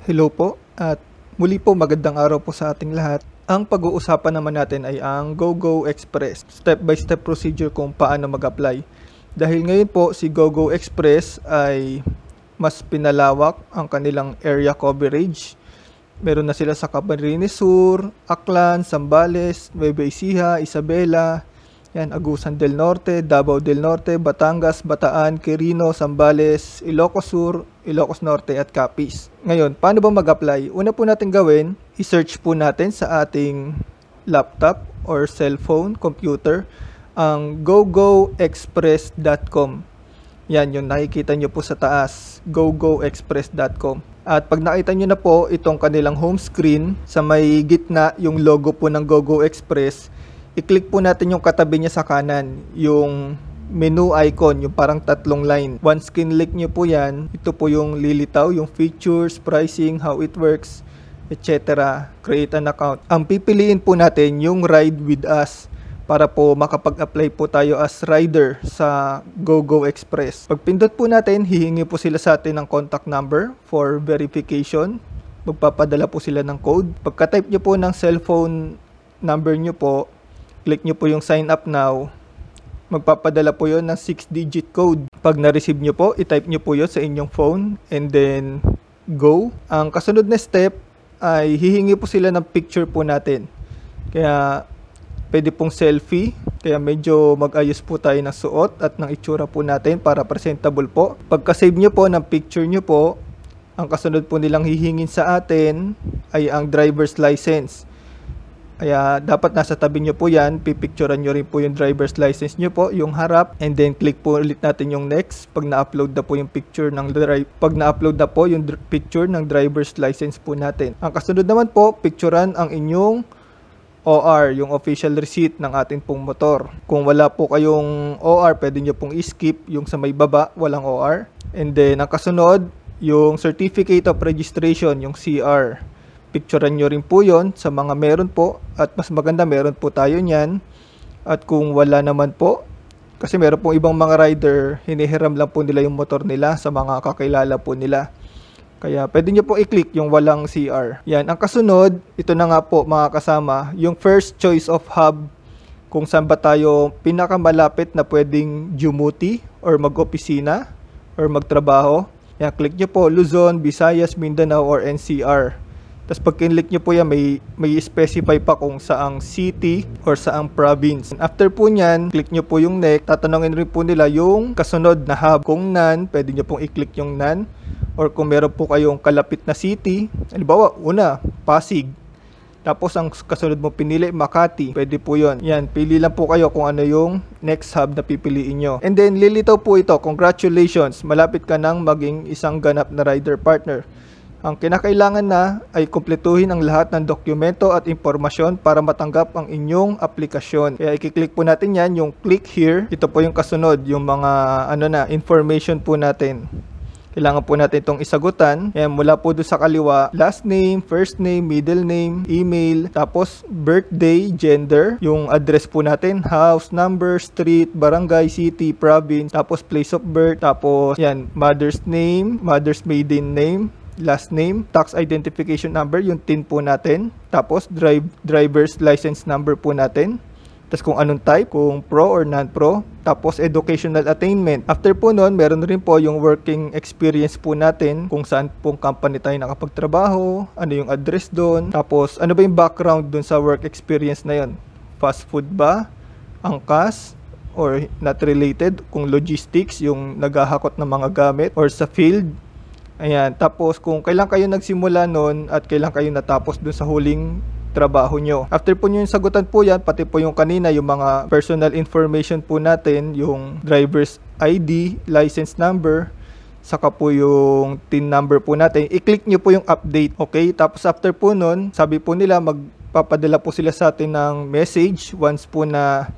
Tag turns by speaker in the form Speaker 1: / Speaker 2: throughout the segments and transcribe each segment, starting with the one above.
Speaker 1: Hello po at muli po magandang araw po sa ating lahat. Ang pag-uusapan naman natin ay ang GoGo Express. Step-by-step procedure kung paano mag-apply. Dahil ngayon po si GoGo Express ay mas pinalawak ang kanilang area coverage. Meron na sila sa Camarines Sur, Aklan, Zambales, Nueva Ecija, Isabela, Agusan del Norte, Davao del Norte, Batangas, Bataan, Quirino, Zambales, Ilocos Sur, Ilocos Norte at Capiz. Ngayon, paano ba mag-apply? Una po natin gawin, i-search po natin sa ating laptop or cellphone, computer, ang gogoexpress.com. Yan, yung nakikita nyo po sa taas, gogoexpress.com. At pag nakita nyo na po itong kanilang home screen, sa may gitna yung logo po ng GoGo Express, i-click po natin yung katabi niya sa kanan, yung menu icon, yung parang tatlong line. Once kinlik nyo po yan, ito po yung lilitaw, yung features, pricing, how it works, etc. Create an account. Ang pipiliin po natin yung Ride With Us para po makapag-apply po tayo as rider sa GoGo Express. Pag pindot po natin, hihingi po sila sa atin ng contact number for verification. Magpapadala po sila ng code. Pagka-type nyo po ng cellphone number nyo po, click nyo po yung sign up now. Magpapadala po yon ng 6-digit code. Pag na-receive nyo po, i-type nyo po yun sa inyong phone and then go. Ang kasunod na step ay hihingi po sila ng picture po natin. Kaya pwede pong selfie. Kaya medyo mag-ayos po tayo ng suot at ng itsura po natin para presentable po. Pagka-save nyo po ng picture nyo po, ang kasunod po nilang hihingin sa atin ay ang driver's license. Kaya dapat nasa tabi nyo po yan, pipicturean nyo rin po yung driver's license nyo po, yung harap, and then click po ulit natin yung next pag na-upload na po yung picture ng picture ng driver's license po natin. Ang kasunod naman po, picturean ang inyong OR, yung official receipt ng ating pong motor. Kung wala po kayong OR, pwede nyo pong i-skip yung sa may baba, walang OR. And then ang kasunod, yung certificate of registration, yung CR. Picturean nyo rin po yon sa mga meron po, at mas maganda meron po tayo nyan. At kung wala naman po, kasi meron pong ibang mga rider, hinihiram lang po nila yung motor nila sa mga kakilala po nila. Kaya pwede nyo po i-click yung walang CR. Yan, ang kasunod, ito na nga po mga kasama, yung first choice of hub, kung saan ba tayo pinakamalapit na pwedeng dumuti or mag-opisina or magtrabaho. Yan, click nyo po Luzon, Visayas, Mindanao or NCR. Tapos pag kinlik nyo po yan, may specify pa kung saang city or saang province. After po nyan, click nyo po yung next. Tatanungin rin po nila yung kasunod na hub. Kung none, pwede nyo pong i-click yung none. Or kung meron po kayong kalapit na city, halimbawa, una, Pasig. Tapos ang kasunod mo pinili, Makati. Pwede po yon. Yan, pili lang po kayo kung ano yung next hub na pipiliin nyo. And then, lilitaw po ito. Congratulations! Malapit ka nang maging isang ganap na rider partner. Ang kinakailangan na ay kumpletuhin ang lahat ng dokumento at impormasyon para matanggap ang inyong aplikasyon. Kaya i-click po natin yan, yung click here. Ito po yung kasunod, yung mga information po natin. Kailangan po natin itong isagutan. Yan, mula po doon sa kaliwa, last name, first name, middle name, email, tapos birthday, gender, yung address po natin, house, number, street, barangay, city, province, tapos place of birth, tapos yan, mother's name, mother's maiden name, last name, tax identification number, yung TIN po natin, tapos driver's license number po natin, tapos kung anong type, kung pro or non-pro, tapos educational attainment. After po nun, meron rin po yung working experience po natin, kung saan pong company tayo nakapagtrabaho, ano yung address doon, tapos ano ba yung background doon sa work experience na yun, fast food ba, angkas, or not related, kung logistics, yung naghahakot ng mga gamit, or sa field. Ayan, tapos kung kailan kayo nagsimula noon at kailan kayo natapos dun sa huling trabaho nyo. After po nyo yung sagutan po yan, pati po yung kanina, yung mga personal information po natin, yung driver's ID, license number, saka po yung TIN number po natin, i-click nyo po yung update. Okay, tapos after po nun, sabi po nila, magpapadala po sila sa atin ng message once po na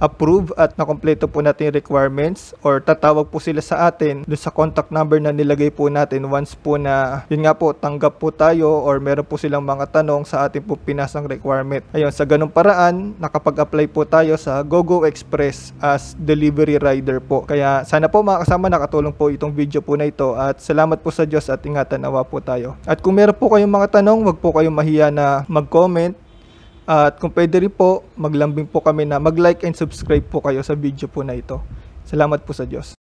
Speaker 1: approve at nakompleto po natin yung requirements, or tatawag po sila sa atin doon sa contact number na nilagay po natin once po na yun nga po tanggap po tayo or meron po silang mga tanong sa ating po pinasang requirement. Ayun, sa ganung paraan nakapag-apply po tayo sa GoGo Express as delivery rider po. Kaya sana po mga kasama nakatulong po itong video po na ito, at salamat po sa Diyos at ingatan nawa po tayo. At kung meron po kayong mga tanong, wag po kayong mahiya na mag-comment. At kung pwede rin po, maglambing po kami na mag-like and subscribe po kayo sa video po na ito. Salamat po sa Diyos.